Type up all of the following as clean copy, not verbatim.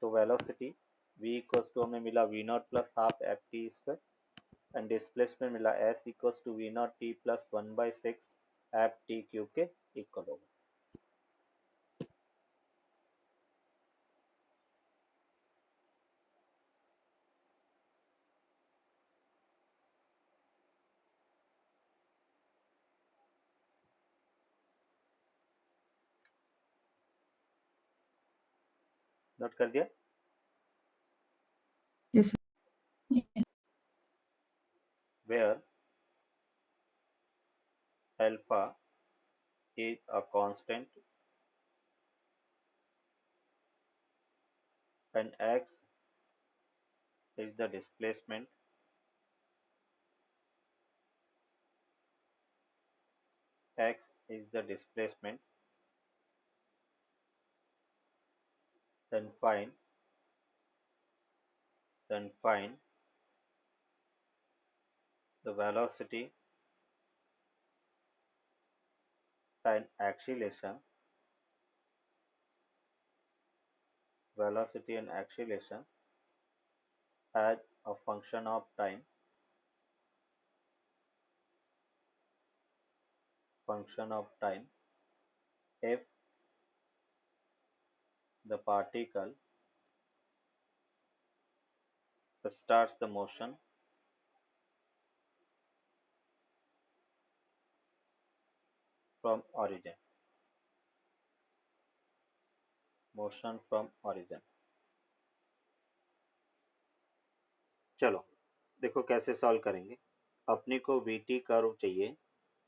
तो velocity v equals to हमें मिला v not plus half f t square and displacement मिला s equals to v not t plus 1/6 f t cube के equal होगा। Note कर दिया? Yes, sir. Where alpha is a constant and x is the displacement, then find the velocity and acceleration as a function of time if the particle starts the motion from origin. चलो देखो कैसे solve करेंगे। अपने को VT curve चाहिए,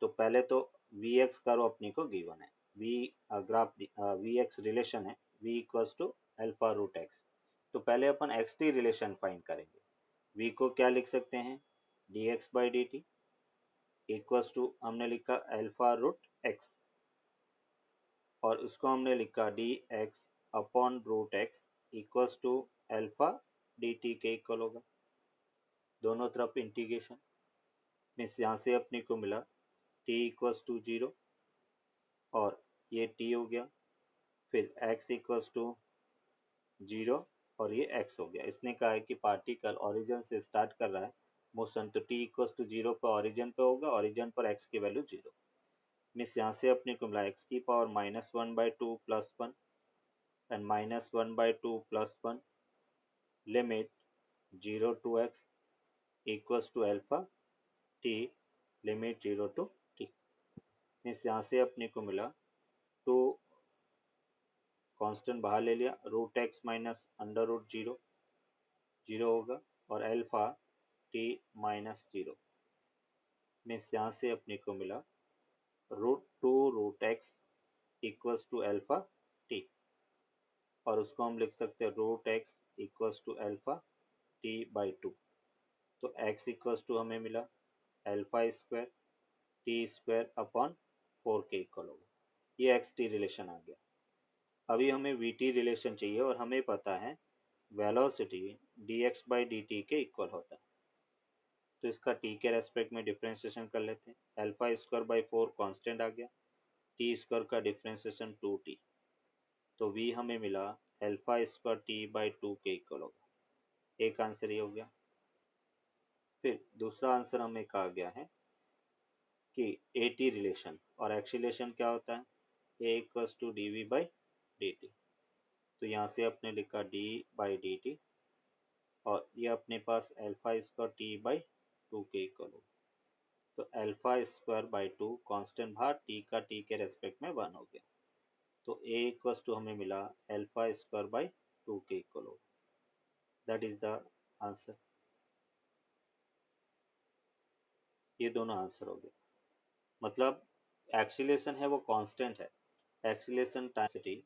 तो पहले तो वी एक्स कर्व अपने को गिवन है, वी एक्स रिलेशन है v equals to alpha root x. तो पहले अपन एक्स टी रिलेशन फाइंड करेंगे। v को क्या लिख सकते हैं, d x by d t equals to हमने लिखा अल्फा रूट एक्स, और उसको हमने लिखा d x upon root x equals to alpha d t के इक्वल होगा। दोनों तरफ इंटीग्रेशन मीन्स यहाँ से अपने को मिला t इक्वल्स टू 0 और ये t हो गया, फिर x इक्वल्स टू 0 और ये x हो गया। इसने कहा है कि पार्टिकल ओरिजिन से स्टार्ट कर रहा है मोशन, तो t इक्वल्स टू 0 पर ओरिजिन पे होगा, ओरिजिन पर x की वैल्यू 0 मीन्स यहाँ से अपने को मिला x की power -1/2 plus 1 and -1/2 plus 1 limit 0 to x equals to alpha t limit 0 to t means यहाँ से अपने को मिला 2 कांस्टेंट बाहर ले लिया, root x minus under root 0 होगा और अल्फा t माइनस 0 मीन्स यहाँ से अपने को मिला root x equals to alpha t, और उसको हम लिख सकते हैं root x equals to alpha t by 2। तो x इक्वल्स टू हमें मिला alpha square t square upon 4 के इक्वल होगा। ये एक्स टी रिलेशन आ गया। अभी हमें वी टी रिलेशन चाहिए और हमें पता है velocity D x by d t के इक्वल होता है, तो इसका टी के रेस्पेक्ट में डिफ्रेंशिएशन कर लेते हैं। अल्फा स्क्वायर बाई 4 कांस्टेंट आ गया, टी स्क्वायर का डिफ्रेंशिएशन 2t, तो v हमें मिला अल्फा स्क्वायर टी बाई 2 के इक्वल होगा। एक आंसर ये हो गया। फिर दूसरा आंसर हमें कहा गया है कि ए टी रिलेशन और एक्सीलरेशन क्या होता है, a equals to d v by d t. तो यहाँ से आपने लिखा डी बाई डी टी और ये अपने पास अल्फा स्क्वायर टी बाई 2 के इक्वल हो, तो अल्फा स्क्वायर बाई 2 कांस्टेंट बाहर, टी का टी के रेस्पेक्ट में 1 हो गया, तो ए इक्वल्स टू हमें मिला अल्फा स्क्वायर बाई 2 के इक्वल हो। That is the answer. ये दोनों आंसर हो गए। मतलब एक्सीलरेशन है वो कांस्टेंट है, acceleration time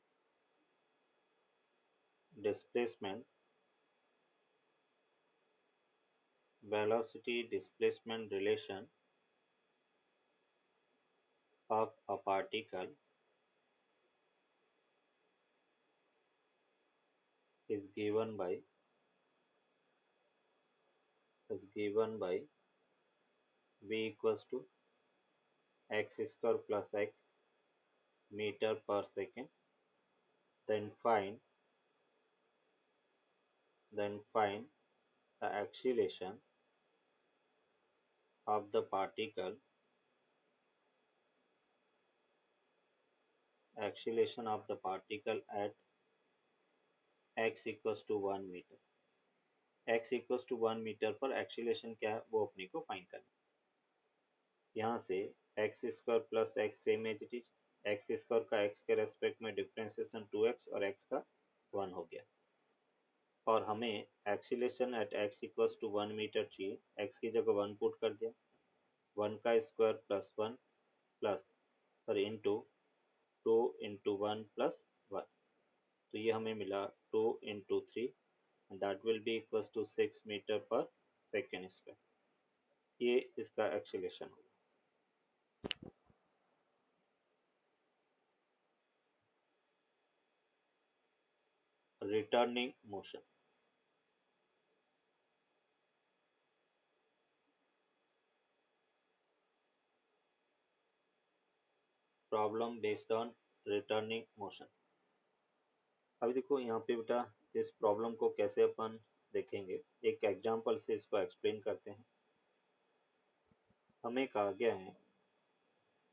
displacement velocity displacement relation of a particle is given by v equals to x square plus x meter per second, then find then find the acceleration of the particle at x equals to 1 metre. x equals to 1 metre पर acceleration क्या है वो अपने को find करना है। यहाँ से x square plus x same as it is, x square का एक्स के रेस्पेक्ट में डिफरेंशिएशन 2x और x का 1 हो गया, और हमें acceleration at x equals to 1 metre चाहिए। x की जगह 1 पुट कर दिया, 1 का square plus 1 plus sorry into 2 into 1 plus 1, तो ये हमें मिला 2 into 3 and that will be equals to 6 metre per second square. ये इसका एक्सीलरेशन होगा। Returning motion, problem based on returning motion. अभी देखो यहाँ पे बेटा इस प्रॉब्लम को कैसे अपन देखेंगे, एक एग्जांपल से इसको एक्सप्लेन करते हैं। हमें कहा गया है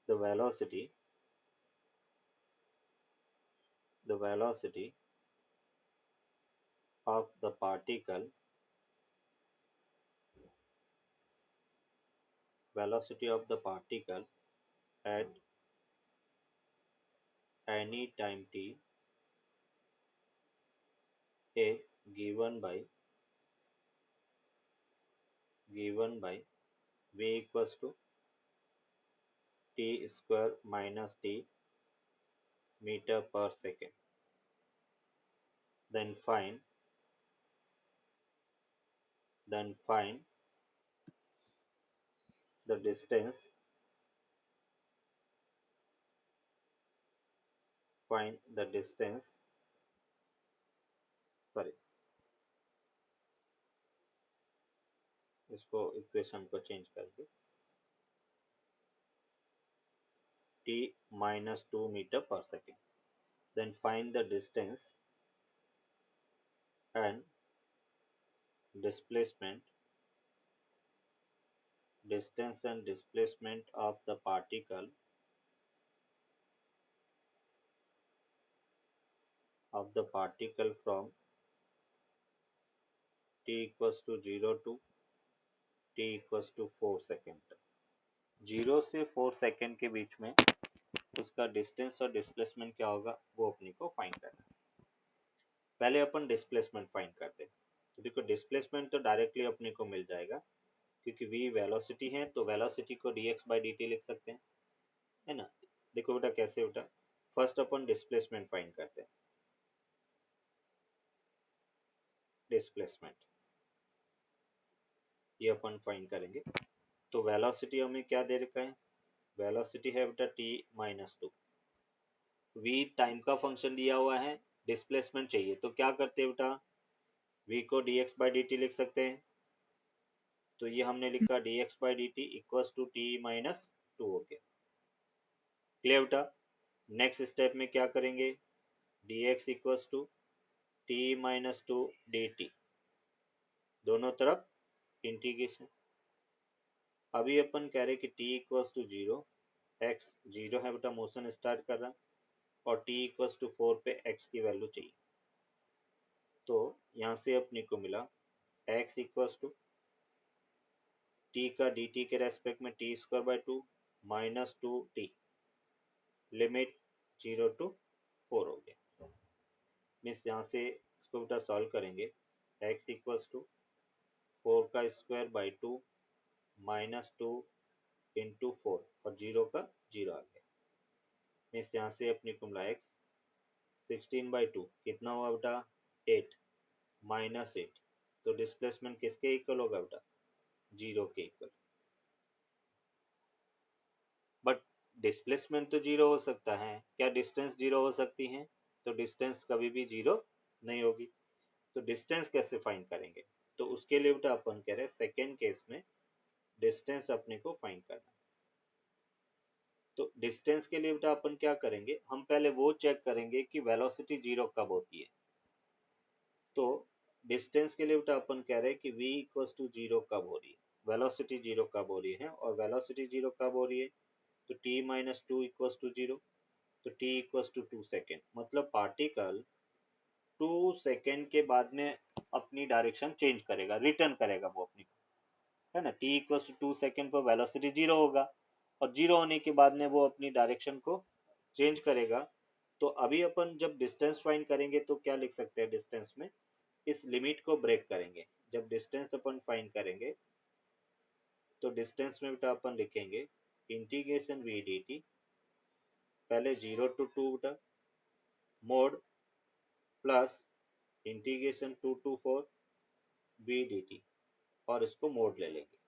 the velocity of the particle at any time t is given by v equals to t square minus t meter per second. Then find the distance sorry, इसको इक्वेशन को चेंज करके t minus 2 meter per second. Then find the distance and displacement of the particle from t equals to 0 to t equals to 4 second. 0 से 4 second के बीच में उसका distance और displacement क्या होगा वो अपने को फाइंड करना है। पहले अपन डिस्प्लेसमेंट फाइंड करते हैं। तो देखो डिस्प्लेसमेंट तो डायरेक्टली अपने को मिल जाएगा, क्योंकि v वेलोसिटी है तो वेलोसिटी को dx by dt लिख सकते हैं, है ना। देखो बेटा कैसे बेटा, फर्स्ट अपन डिस्प्लेसमेंट फाइंड करते हैं। डिस्प्लेसमेंट ये अपन फाइंड करेंगे। तो वेलोसिटी हमें क्या दे रखा है, वेलोसिटी है बेटा t माइनस 2, v टाइम का फंक्शन दिया हुआ है, डिस्प्लेसमेंट चाहिए तो क्या करते हैं बेटा, v को dx by dt लिख सकते हैं। तो ये हमने लिखा dx by dt equals to t minus 2 हो गया। क्लियर बेटा। नेक्स्ट स्टेप में क्या करेंगे, dx equals to t minus 2 dt, दोनों तरफ इंटीग्रेशन। अभी अपन कह रहे कि t इक्वल्स टू 0, x 0 है बेटा, मोशन स्टार्ट कर रहा है, और t इक्वल्स टू 4 पे x की वैल्यू चाहिए। तो यहाँ से अपने को मिला x इक्वल्स टू t का dt के रेस्पेक्ट में t square by 2 minus 2t, limit 0 to 4 हो गया। मीन्स यहाँ से इसको बेटा सॉल्व करेंगे, x इक्वल्स टू 4 का स्क्वायर बाई 2 माइनस 2 इंटू 4 और 0 का 0 आ गया। मीन्स यहाँ से अपने को मिला x 16 बाई 2 कितना हुआ बेटा 8 माइनस 8, तो डिस्प्लेसमेंट किसके इक्वल होगा बेटा, 0 के इक्वल। बट डिस्प्लेसमेंट तो 0 हो सकता है, क्या डिस्टेंस 0 हो सकती है, तो डिस्टेंस कभी भी 0 नहीं होगी। तो डिस्टेंस कैसे फाइंड करेंगे, तो उसके लिए बेटा अपन कह रहे हैं सेकेंड केस में डिस्टेंस अपने को फाइंड करना। तो डिस्टेंस के लिए बेटा अपन क्या करेंगे, हम पहले वो चेक करेंगे कि वेलोसिटी 0 कब होती है। तो डिस्टेंस के लिए बेटा अपन कह रहे हैं कि v इक्वल टू जीरो कब हो रही है, वेलोसिटी जीरो कब हो रही है, और वेलोसिटी जीरो कब हो रही है, तो t minus two equal to zero, तो t इक्वल टू 2 सेकेंड, मतलब पार्टिकल 2 सेकेंड के बाद में अपनी डायरेक्शन चेंज करेगा, रिटर्न करेगा वो अपनी, है ना। t इक्वल टू 2 सेकेंड पर वेलोसिटी जीरो होगा, और जीरो होने के बाद में वो अपनी डायरेक्शन को चेंज करेगा। तो अभी अपन जब डिस्टेंस फाइंड करेंगे तो क्या लिख सकते हैं डिस्टेंस में, इस लिमिट को ब्रेक करेंगे। जब डिस्टेंस अपन फाइंड करेंगे तो डिस्टेंस में बेटा अपन लिखेंगे इंटीग्रेशन वी डी टी, पहले 0 to 2 बेटा, mod plus integration 2 to 4 v d t, और इसको मोड ले लेंगे,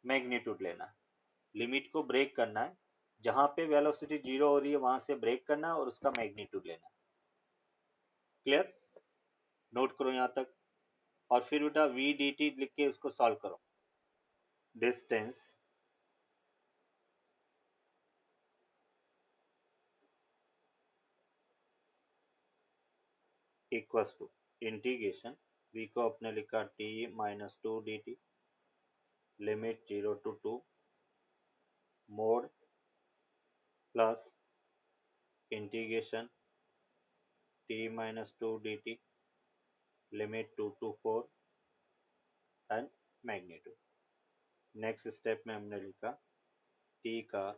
मैग्नीट्यूड लेना, लिमिट को ब्रेक करना है, जहां पे वेलोसिटी जीरो हो रही है वहां से ब्रेक करना है और उसका मैग्नीट्यूड लेना। क्लियर, नोट करो यहाँ तक। और फिर बेटा वी डी टी लिख के उसको सॉल्व करो। Distance equals to integration, v को अपने लिखा t minus two d t, limit 0 to 2, mod plus integration t minus two d t, limit 2 to 4 and magnitude. Next step में हमने लिखा टी का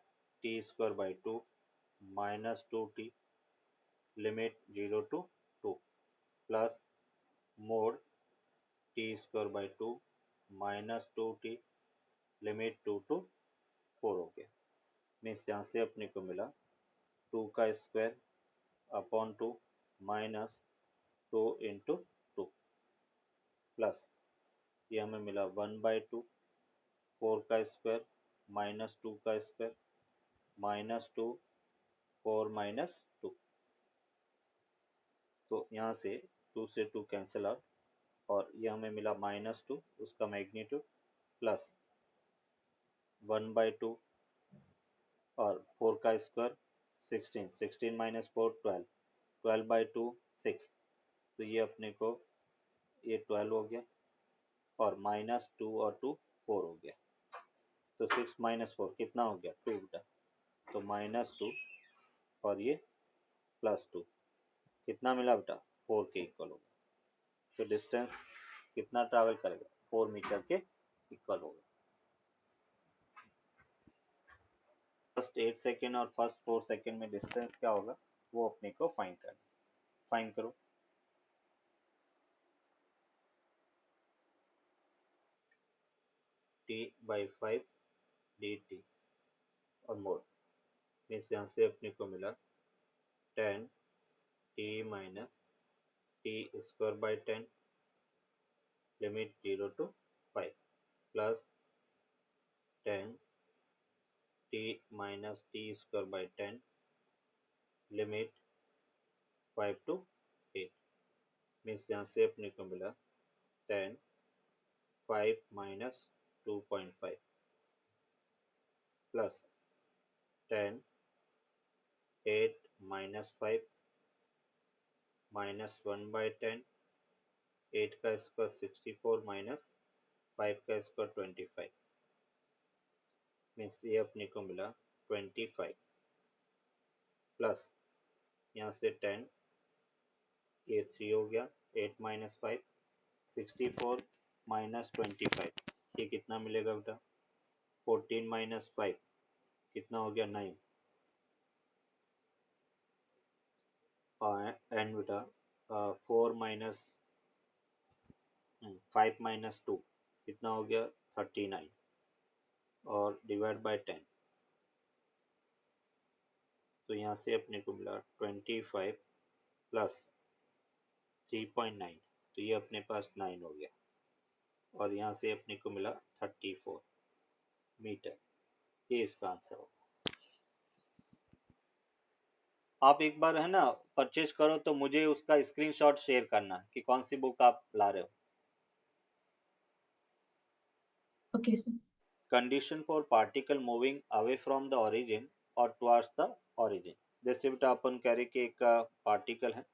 t square by two minus two t, limit 0 to 2, plus mod t square by two minus two t, limit 2 to 4 हो गया। Means यहाँ से अपने को मिला 2 का square upon 2 minus 2 into 2, plus ये हमें मिला 1/2, 4 का स्क्वायर माइनस 2 का स्क्वायर माइनस 2, 4 माइनस 2, तो यहाँ से 2 से 2 कैंसिल आउट, और ये हमें मिला -2, उसका मैग्नीट्यूड, प्लस 1/2 और 4 का स्क्वायर 16, 16 माइनस 4 12, 12/2 6, तो ये अपने को ये 12 हो गया, और -2 और 2 4 हो गया, तो 6 माइनस 4 कितना हो गया 2 बेटा, तो -2 और ये +2, कितना मिला बेटा 4 के इक्वल होगा। तो डिस्टेंस कितना ट्रैवल करेगा 4 मीटर के इक्वल होगा। फर्स्ट 8 सेकेंड और फर्स्ट 4 सेकेंड में डिस्टेंस क्या होगा वो अपने को फाइंड करना, फाइंड करो। t/5 dt और मोड, मीन्स यहाँ से अपने को मिला 10 t minus T square by 10, limit 0 to 5, plus 10 t minus T square by 10, limit 5 to 8, means यहाँ से अपने को मिला 10 5 माइनस 2.5, प्लस 10 8 माइनस 5 माइनस 1/10, 8 का स्क्वायर 64 माइनस 5 का स्क्वायर 25, मीन्स ये अपने को मिला 25, प्लस यहाँ से 10, ये 3 हो गया, 8 माइनस 5 64 माइनस 25, ये कितना मिलेगा बेटा 14 माइनस 5 कितना हो गया 9, एंड बेटा 4 माइनस 5 माइनस 2 कितना हो गया 39, और डिवाइड बाय 10, तो यहाँ से अपने को मिला 25 प्लस 3.9, तो ये अपने पास 9 हो गया, और यहाँ से अपने को मिला 34 मीटर, ये इसका आंसर होगा। आप एक बार है ना परचेज करो तो मुझे उसका स्क्रीनशॉट शेयर करना कि कौन सी बुक आप ला रहे हो। Okay, sir. Condition for particle moving away from the origin और टुवर्ड्स द ओरिजिन, जैसे बेटा अपन कह रहे कि एक पार्टिकल है,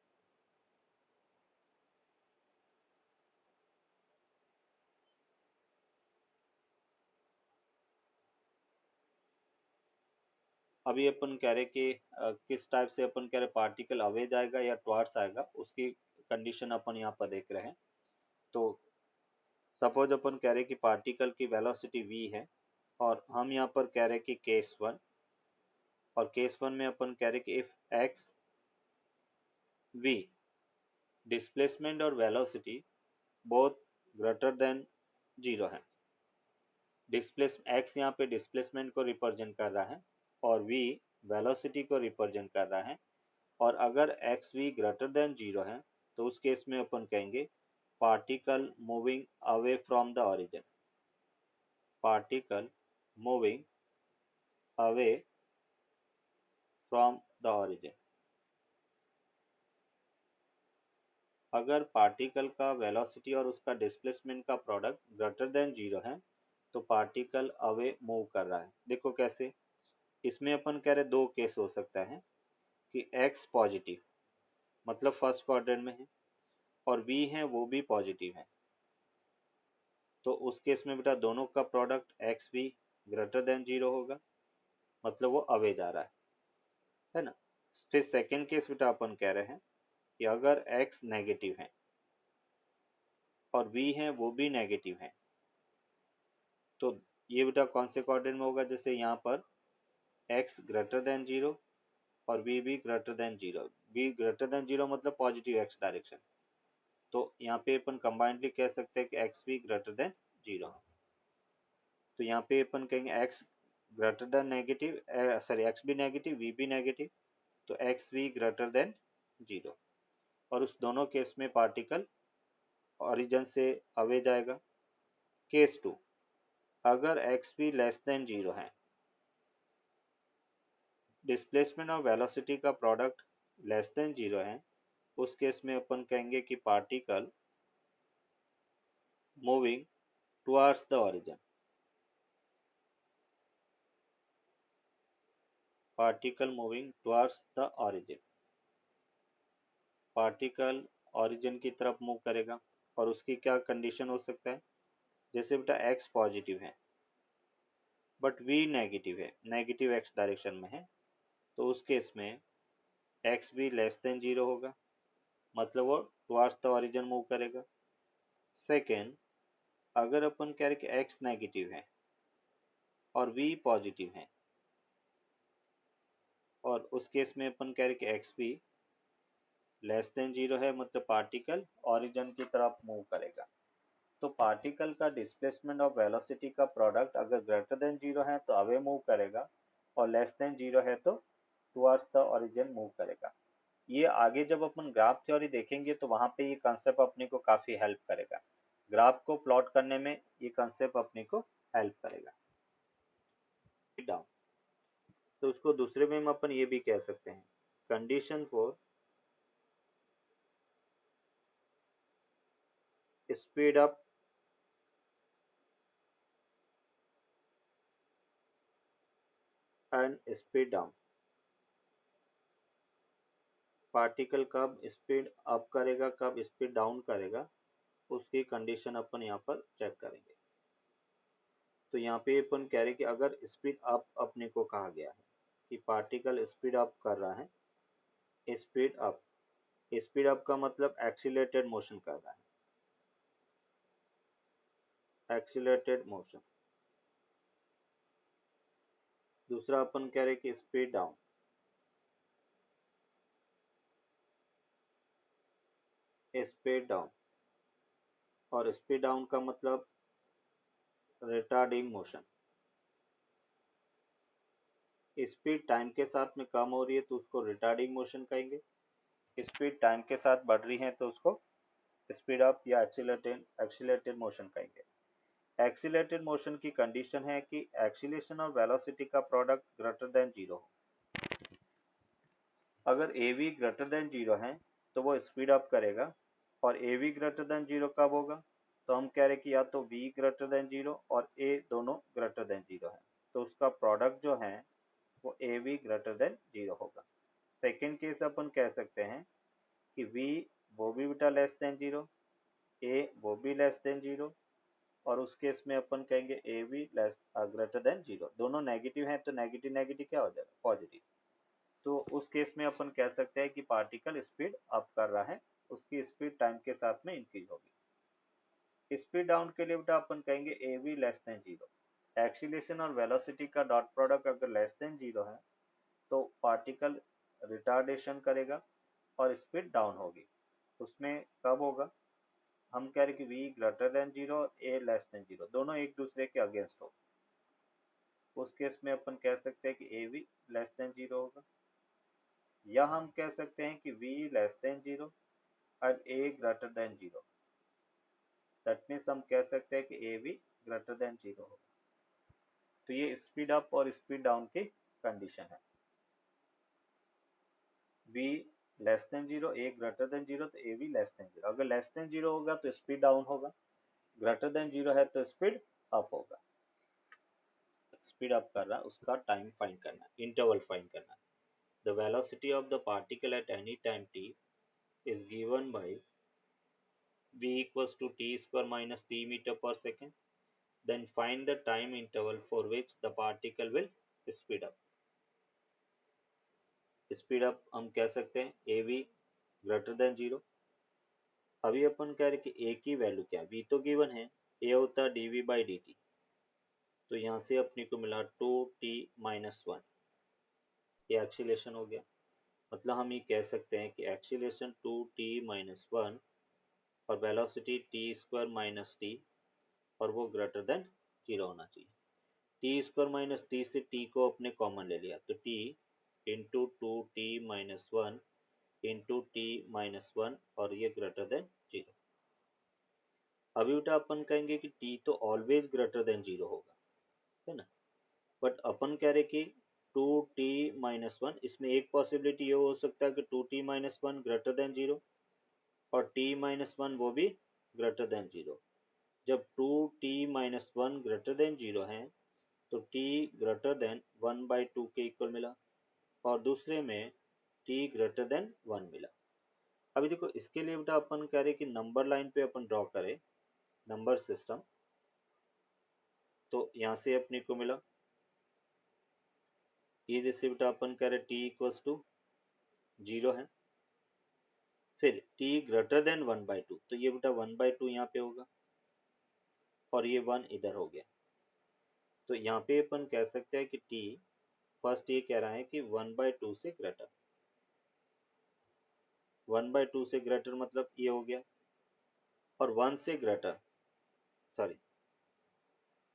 अभी अपन कह रहे कि किस टाइप से अपन कह रहे पार्टिकल अवे जाएगा या टुवर्ड्स आएगा, उसकी कंडीशन अपन यहाँ पर देख रहे हैं। तो सपोज अपन कह रहे कि पार्टिकल की वेलोसिटी v है, और हम यहाँ पर कह रहे कि केस 1, और केस 1 में अपन कह रहे कि इफ x v डिस्प्लेसमेंट और वेलोसिटी बोथ ग्रेटर देन 0 है। डिस्प्लेस x यहाँ पे डिस्प्लेसमेंट को रिप्रेजेंट कर रहा है और v वेलोसिटी को रिप्रेजेंट कर रहा है, और अगर एक्स वी ग्रेटर देन 0 है तो उस केस में अपन कहेंगे particle moving away from the origin, particle moving away from the origin. अगर पार्टिकल का वेलोसिटी और उसका डिस्प्लेसमेंट का प्रोडक्ट ग्रेटर देन 0 है तो पार्टिकल अवे मूव कर रहा है। देखो कैसे, इसमें अपन कह रहे दो केस हो सकता है कि x पॉजिटिव मतलब फर्स्ट क्वाड्रेंट में है और v है वो भी पॉजिटिव है, तो उस केस में बेटा दोनों का product x V greater than 0 होगा, मतलब वो अवे जा रहा है ना। फिर सेकेंड केस बेटा अपन कह रहे हैं कि अगर x नेगेटिव है और v है वो भी नेगेटिव है, तो ये बेटा कौन से क्वाड्रेंट में होगा, जैसे यहाँ पर x ग्रेटर देन 0 और v भी greater than 0, v greater than 0 मतलब पॉजिटिव x डायरेक्शन, तो यहाँ पे अपन कंबाइंडली कह सकते हैं कि एक्स वी ग्रेटर देन 0। तो यहाँ पे अपन कहेंगे x greater than negative, sorry x भी नेगेटिव v भी नेगेटिव, तो एक्स वी ग्रेटर देन 0, और उस दोनों केस में पार्टिकल ओरिजिन से अवे जाएगा। केस 2, अगर एक्स वी लेस देन 0 है, डिस्प्लेसमेंट और वेलोसिटी का प्रोडक्ट लेस देन 0 है, उस केस में अपन कहेंगे कि particle moving towards the origin, particle moving towards the origin, particle origin की तरफ मूव करेगा। और उसकी क्या कंडीशन हो सकता है, जैसे बेटा x पॉजिटिव है बट v नेगेटिव है, नेगेटिव x डायरेक्शन में है, तो उस केस में x भी लेस देन 0 होगा, मतलब वो टुवर्ड्स द ओरिजिन मूव करेगा। सेकेंड, अगर अपन कह रहे कि x नेगेटिव है और v पॉजिटिव है, और उस केस में अपन कह रहे कि x भी लेस देन 0 है, मतलब पार्टिकल ओरिजिन की तरफ मूव करेगा। तो पार्टिकल का डिस्प्लेसमेंट और वेलोसिटी का प्रोडक्ट अगर ग्रेटर देन 0 है तो अवे मूव करेगा, और लेस देन 0 है तो टुवर्ड्स द ओरिजिन मूव करेगा। ये आगे जब अपन ग्राफ थ्योरी देखेंगे तो वहां पे ये कंसेप्ट अपने को काफी हेल्प करेगा, ग्राफ को प्लॉट करने में ये कंसेप्ट अपने को हेल्प करेगा। डाउन, तो उसको दूसरे में अपन ये भी कह सकते हैं, condition for speed up and speed down. Particle कब स्पीड अप करेगा कब स्पीड डाउन करेगा, उसकी कंडीशन अपन यहाँ पर चेक करेंगे। तो यहाँ पे अपन कह रहे कि अगर स्पीड अप अपने को कहा गया है कि पार्टिकल स्पीड अप कर रहा है, स्पीड अप, स्पीड अप का मतलब एक्सीलरेटेड मोशन कर रहा है, एक्सीलरेटेड मोशन। दूसरा अपन कह रहे कि स्पीड डाउन, स्पीड डाउन, और स्पीड डाउन का मतलब रिटार्डिंग मोशन। स्पीड टाइम के साथ में कम हो रही है तो उसको रिटार्डिंग मोशन कहेंगे, स्पीड टाइम के साथ बढ़ रही है तो उसको स्पीड अप या एक्सीलरेटेड मोशन कहेंगे। एक्सीलरेटेड मोशन की कंडीशन है कि एक्सीलरेशन और वेलोसिटी का प्रोडक्ट ग्रेटर देन 0 हो। अगर AV ग्रेटर देन 0 है तो वो स्पीड अप करेगा, और AV ग्रेटर देन 0 कब होगा, तो हम कह रहे कि या तो V ग्रेटर देन 0 और A दोनों ग्रेटर देन 0 है, तो उसका प्रोडक्ट जो है वो AV ग्रेटर देन 0 होगा। सेकेंड केस अपन कह सकते हैं कि V वो भी बेटा लेस देन 0, A वो भी लेस देन 0, और उस केस में अपन कहेंगे A V less greater than 0। दोनों नेगेटिव हैं तो नेगेटिव नेगेटिव क्या हो जाएगा, पॉजिटिव। तो उस केस में अपन कह सकते हैं कि पार्टिकल स्पीड अप कर रहा है, उसकी स्पीड टाइम के साथ में इंक्रीज होगी। स्पीड डाउन के लिए बेटा अपन कहेंगे A V less than 0। Acceleration और वेलोसिटी का डॉट प्रोडक्ट अगर लेस देन 0 है तो पार्टिकल रिटार्डेशन करेगा और स्पीड डाउन होगी। उसमें कब होगा, हम कह रहे कि v ग्रेटर देन 0 और a लेस देन 0 दोनों एक दूसरे के अगेंस्ट हो। उस केस में अपन कह सकते हैं कि a v लेस देन 0 होगा, या हम कह सकते हैं कि v लेस देन 0 और a greater than 0। That means हम कह सकते हैं कि a v ग्रेटर देन 0 होगा। तो ये स्पीड अप और स्पीड डाउन की कंडीशन है। v less than 0, a greater than 0 तो a v लेस देन 0। अगर लेस देन 0 होगा तो स्पीड डाउन होगा, ग्रेटर देन 0 है तो स्पीड अप होगा। स्पीड अप कर रहा है उसका टाइम फाइंड करना है, इंटरवल फाइंड करना है। The velocity of the particle at any time t is given by v equals to t square minus t meter per second. Then find the time interval for which the particle will speed up. Speed up हम कह सकते हैं A V greater than 0। अभी अपन कह रहे कि ए की value क्या है, वी तो गिवन है, ए होता है d v by d t. तो यहाँ से अपने को मिला 2t-1, ये एक्सीलरेशन हो गया। मतलब हम ये कह सकते हैं कि एक्सीलरेशन 2t-1 और velocity T square minus T, और वो ग्रेटर देन 0 होना चाहिए। टी स्क्वायर माइनस टी से टी को अपने कॉमन ले लिया तो T into 2t-1 into t-1 और ये ग्रेटर देन 0। अभी बेटा अपन कहेंगे कि t तो ऑलवेज ग्रेटर देन 0 होगा, है ना। बट अपन कह रहे कि 2t-1, इसमें एक पॉसिबिलिटी ये हो सकता है कि 2t-1 ग्रेटर देन 0 और t-1 वो भी ग्रेटर देन 0। जब 2t-1 ग्रेटर देन 0 है तो t ग्रेटर देन 1/2 के इक्वल मिला, और दूसरे में t ग्रेटर देन 1 मिला। अभी देखो इसके लिए बेटा अपन कह रहे कि नंबर लाइन पे अपन ड्रॉ करें नंबर सिस्टम। तो यहाँ से अपने को मिला ये, जैसे बेटा अपन कह रहे t इक्वल्स टू 0 है, फिर t ग्रेटर देन 1/2, तो ये बेटा 1/2 यहाँ पे होगा और ये 1 इधर हो गया। तो यहाँ पे अपन कह सकते हैं कि t फर्स्ट ये कह रहा है कि 1/2 से ग्रेटर, 1/2 से ग्रेटर मतलब ये हो गया, और 1 से ग्रेटर, सॉरी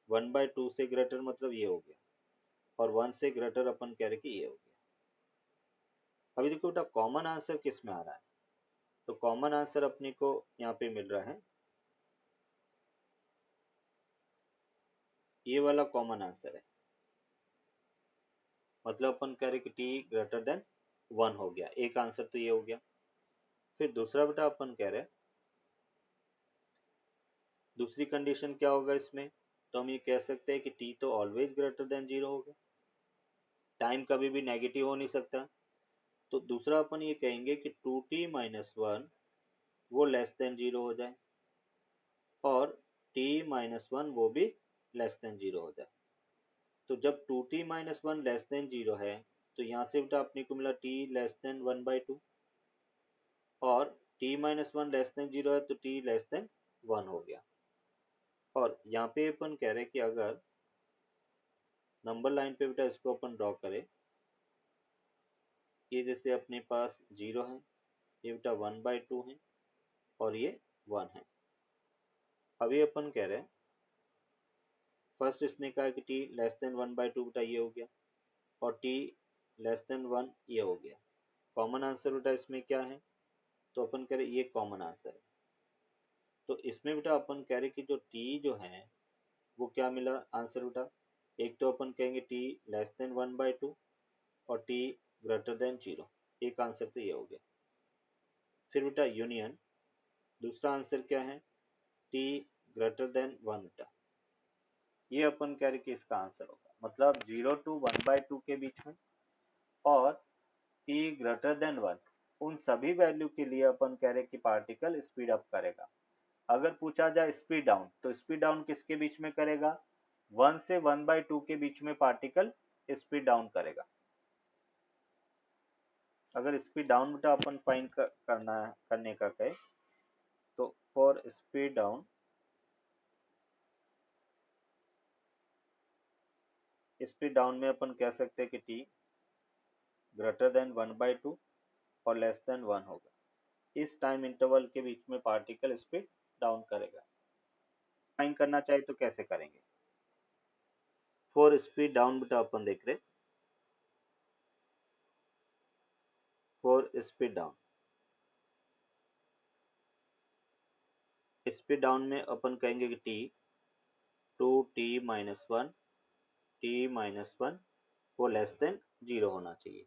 1/2 से ग्रेटर मतलब ये हो गया, और 1 से ग्रेटर अपन कह रहे कि ये हो गया। अभी देखो बेटा कॉमन आंसर किस में आ रहा है, तो कॉमन आंसर अपने को यहाँ पे मिल रहा है, ये वाला कॉमन आंसर है। मतलब अपन कह रहे कि t ग्रेटर देन 1 हो गया, एक आंसर तो ये हो गया। फिर दूसरा बेटा अपन कह रहे दूसरी कंडीशन क्या होगा इसमें, तो हम ये कह सकते हैं कि t तो ऑलवेज ग्रेटर देन 0 होगा, टाइम कभी भी नेगेटिव हो नहीं सकता। तो दूसरा अपन ये कहेंगे कि 2t-1 वो लेस देन 0 हो जाए और t-1 वो भी लेस देन 0 हो जाए। तो जब 2t-1 लेस देन 0 है तो यहाँ से बेटा अपने को मिला t लेस देन 1/2, और t-1 लेस देन 0 है तो t लेस देन 1 हो गया। और यहाँ पे अपन कह रहे कि अगर नंबर लाइन पे बेटा इसको अपन ड्रॉ करें, ये जैसे अपने पास 0 है, ये बेटा 1/2 है और ये 1 है। अभी अपन कह रहे हैं फर्स्ट इसने कहा कि t लेस देन 1/2 बेटा ये हो गया, और t लेस देन 1 ये हो गया। कॉमन आंसर बेटा इसमें क्या है, तो अपन कह रहे ये कॉमन आंसर है। तो इसमें बेटा अपन कह रहे कि जो t जो है वो क्या मिला आंसर बेटा, एक तो अपन कहेंगे t लेस देन 1/2 और t ग्रेटर देन 0, एक आंसर तो ये हो गया। फिर बेटा यूनियन दूसरा आंसर क्या है, t ग्रेटर देन 1 बेटा, ये अपन कह रहे कि इसका आंसर होगा। मतलब 0 to 1/2 के बीच में और t ग्रेटर देन 1, उन सभी वैल्यू के लिए अपन कह रहे कि पार्टिकल स्पीड अप करेगा। अगर पूछा जाए स्पीड डाउन, तो स्पीड डाउन किसके बीच में करेगा? 1 से 1/2 के बीच में पार्टिकल स्पीड डाउन करेगा। अगर स्पीड डाउन बेटा अपन फाइंड करने का कहे, तो for speed down, speed down में अपन कह सकते हैं कि टी ग्रेटर देन 1/2 और लेस देन 1 होगा। इस टाइम इंटरवल के बीच में पार्टिकल स्पीड डाउन करेगा। फाइंड करना चाहे तो कैसे करेंगे? फॉर स्पीड डाउन बेटा अपन देख रहे, for speed down, speed down में अपन कहेंगे कि टी 2t-1, t-1 वो लेस देन 0 होना चाहिए।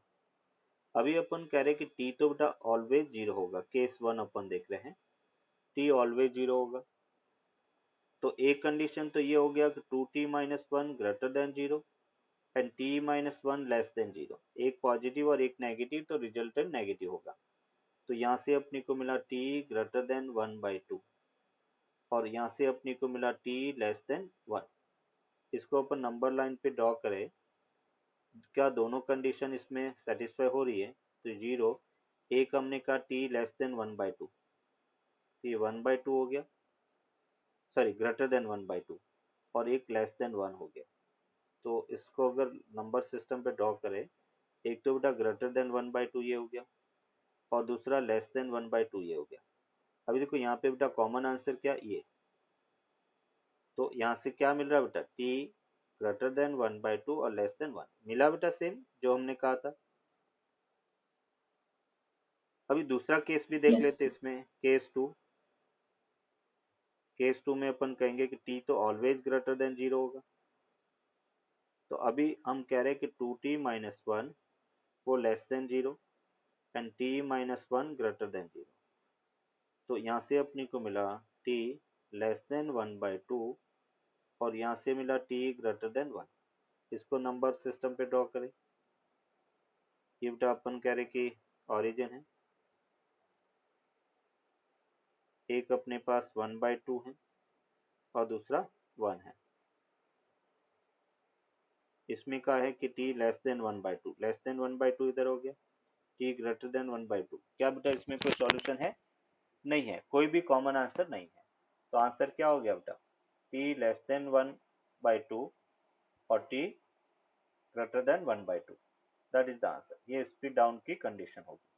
अभी अपन कह रहे कि टी तो बेटा ऑलवेज 0 होगा, केस 1 अपन देख रहे हैं, टी ऑलवेज 0 होगा। तो एक कंडीशन तो ये हो गया कि 2t-1 greater than 0 and t-1 less than 0। एक पॉजिटिव और एक नेगेटिव, तो रिजल्टेंट नेगेटिव होगा। तो यहाँ से अपने को मिला t ग्रेटर देन 1/2 और यहाँ से अपने को मिला t लेस देन 1। इसको अपन नंबर लाइन पे ड्रॉ करें, क्या दोनों कंडीशन इसमें सेटिस्फाई हो रही है? तो 0, एक हमने कहा t लेस देन 1/2, तो ये 1/2 हो गया, सॉरी ग्रेटर देन 1/2, और एक लेस देन 1 हो गया। तो इसको अगर नंबर सिस्टम पे ड्रॉ करें, एक तो बेटा ग्रेटर देन 1/2 ये हो गया और दूसरा लेस देन 1/2 ये हो गया। अभी देखो यहाँ पे बेटा कॉमन आंसर क्या, ये, तो यहाँ से क्या मिल रहा है बेटा? t ग्रेटर देन 1/2 और लेस देन 1 मिला बेटा, सेम जो हमने कहा था। अभी दूसरा केस भी देख Yes, लेते sir. इसमें, केस 2। केस 2 में अपन कहेंगे कि t तो ऑलवेज ग्रेटर देन 0 होगा। तो अभी हम कह रहे हैं कि 2t-1 वो less than 0 and t-1 greater than 0। तो यहाँ से अपने को मिला t लेस देन 1/2 और यहाँ से मिला t ग्रेटर देन 1। इसको नंबर सिस्टम पे ड्रॉ करें। ये बेटा अपन कह रहे कि ऑरिजिन है, एक अपने पास 1/2 है और दूसरा 1 है। इसमें क्या है कि t less than 1/2, less than 1/2 इधर हो गया, t ग्रेटर देन 1/2। क्या बेटा इसमें कोई सॉल्यूशन है? नहीं है, कोई भी कॉमन आंसर नहीं है। तो आंसर क्या हो गया बेटा? t लेस देन 1/2 और t greater than 1/2, that is the answer. ये स्पीड डाउन की कंडीशन होगी।